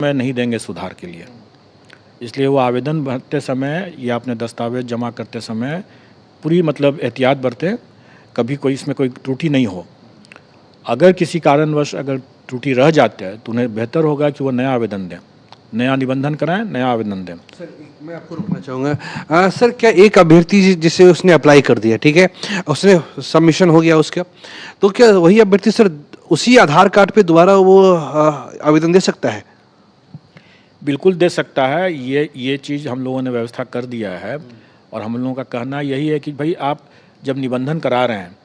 समय नहीं देंगे सुधार के लिए। इसलिए वो आवेदन भरते समय या अपने दस्तावेज़ जमा करते समय पूरी मतलब एहतियात बरतें, कभी कोई इसमें कोई त्रुटि नहीं हो। अगर किसी कारणवश अगर त्रुटि रह जाते हैं तो उन्हें बेहतर होगा कि वो नया आवेदन दें, नया निबंधन कराएँ, नया आवेदन दें। सर मैं आपको रोकना चाहूँगा। सर क्या एक अभ्यर्थी जिसे उसने अप्लाई कर दिया, ठीक है, उसने सबमिशन हो गया उसका, तो क्या वही अभ्यर्थी सर उसी आधार कार्ड पे दोबारा वो आवेदन दे सकता है? बिल्कुल दे सकता है। ये चीज़ हम लोगों ने व्यवस्था कर दिया है और हम लोगों का कहना यही है कि भाई आप जब निबंधन करा रहे हैं,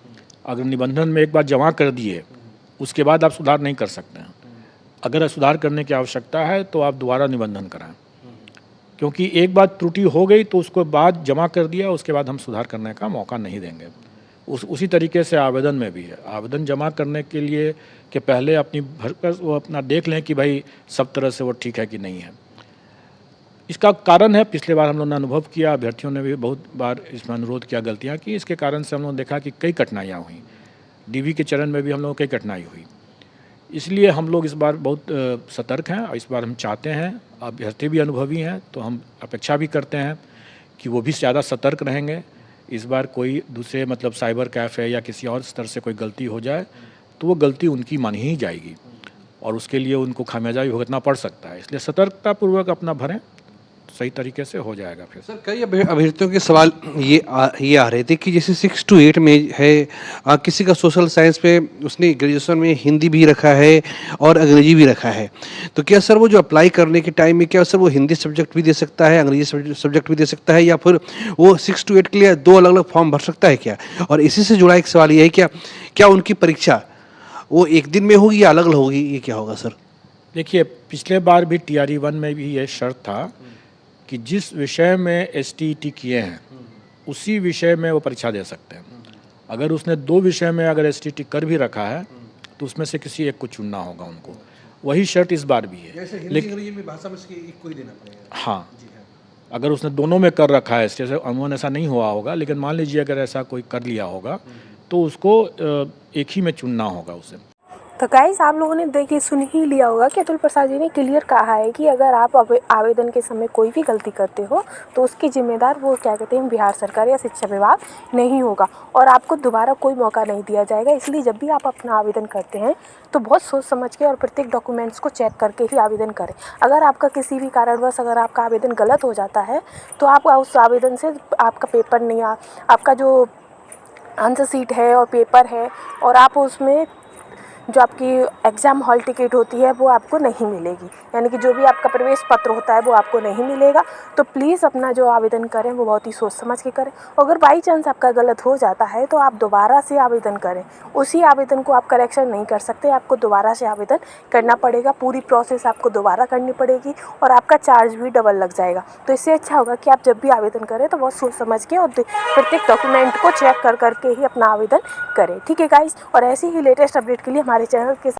अगर निबंधन में एक बार जमा कर दिए, उसके बाद आप सुधार नहीं कर सकते हैं। अगर सुधार करने की आवश्यकता है तो आप दोबारा निबंधन कराएँ। क्योंकि एक बार त्रुटि हो गई तो उसको बाद जमा कर दिया, उसके बाद हम सुधार करने का मौका नहीं देंगे। उसी तरीके से आवेदन में भी है। आवेदन जमा करने के लिए कि पहले अपनी भरकर वो अपना देख लें कि भाई सब तरह से वो ठीक है कि नहीं है। इसका कारण है, पिछले बार हम लोगों ने अनुभव किया, अभ्यर्थियों ने भी बहुत बार इसमें अनुरोध किया, गलतियाँ की। इसके कारण से हम लोगों ने देखा कि कई कठिनाइयाँ हुई। डीवी के चरण में भी हम लोगों को कई कठिनाई हुई। इसलिए हम लोग इस बार बहुत सतर्क हैं और इस बार हम चाहते हैं, अभ्यर्थी भी अनुभवी हैं, तो हम अपेक्षा भी करते हैं कि वो भी ज़्यादा सतर्क रहेंगे। इस बार कोई दूसरे मतलब साइबर कैफ़े या किसी और स्तर से कोई गलती हो जाए, तो वो गलती उनकी मानी ही जाएगी और उसके लिए उनको खामियाजा भी भुगतना पड़ सकता है। इसलिए सतर्कतापूर्वक अपना भरें, सही तरीके से हो जाएगा फिर। सर कई अभ्यर्थियों के सवाल ये आ रहे थे कि जैसे 6 to 8 में है, किसी का सोशल साइंस पे उसने ग्रेजुएशन में हिंदी भी रखा है और अंग्रेजी भी रखा है, तो क्या सर वो जो अप्लाई करने के टाइम में क्या सर वो हिंदी सब्जेक्ट भी दे सकता है, अंग्रेजी सब्जेक्ट भी दे सकता है, या फिर वो 6 to 8 के लिए 2 अलग अलग फॉर्म भर सकता है क्या? और इसी से जुड़ा एक सवाल ये है, क्या क्या उनकी परीक्षा वो एक दिन में होगी या अलग अलग होगी, ये क्या होगा सर? देखिए, पिछले बार भी टीआरई 1 में भी ये शर्त था कि जिस विषय में एसटीईटी किए हैं, उसी विषय में वो परीक्षा दे सकते हैं। अगर उसने 2 विषय में अगर एसटीईटी कर भी रखा है, तो उसमें से किसी एक को चुनना होगा उनको। वही शर्त इस बार भी है। लेकिन अंग्रेजी में भाषा में से एक को ही देना पड़ेगा। हाँ, अगर उसने दोनों में कर रखा है, जैसे अमूमन ऐसा नहीं हुआ होगा, लेकिन मान लीजिए अगर ऐसा कोई कर लिया होगा, तो उसको एक ही में चुनना होगा उसे। तो गाइस आप लोगों ने देखिए सुन ही लिया होगा कि अतुल प्रसाद जी ने क्लियर कहा है कि अगर आप आवेदन के समय कोई भी गलती करते हो तो उसकी जिम्मेदार वो क्या कहते हैं बिहार सरकार या शिक्षा विभाग नहीं होगा और आपको दोबारा कोई मौका नहीं दिया जाएगा। इसलिए जब भी आप अपना आवेदन करते हैं तो बहुत सोच समझ के और प्रत्येक डॉक्यूमेंट्स को चेक करके ही आवेदन करें। अगर आपका किसी भी कारणवश अगर आपका आवेदन गलत हो जाता है तो आप उस आवेदन से आपका पेपर नहीं आपका जो आंसर शीट है और पेपर है और आप उसमें जो आपकी एग्ज़ाम हॉल टिकट होती है वो आपको नहीं मिलेगी, यानी कि जो भी आपका प्रवेश पत्र होता है वो आपको नहीं मिलेगा। तो प्लीज़ अपना जो आवेदन करें वो बहुत ही सोच समझ के करें। अगर बाई चांस आपका गलत हो जाता है तो आप दोबारा से आवेदन करें। उसी आवेदन को आप करेक्शन नहीं कर सकते, आपको दोबारा से आवेदन करना पड़ेगा। पूरी प्रोसेस आपको दोबारा करनी पड़ेगी और आपका चार्ज भी डबल लग जाएगा। तो इससे अच्छा होगा कि आप जब भी आवेदन करें तो बहुत सोच समझ के और प्रत्येक डॉक्यूमेंट को चेक कर करके ही अपना आवेदन करें। ठीक है गाइस, और ऐसी ही लेटेस्ट अपडेट के लिए हमारे चैनल के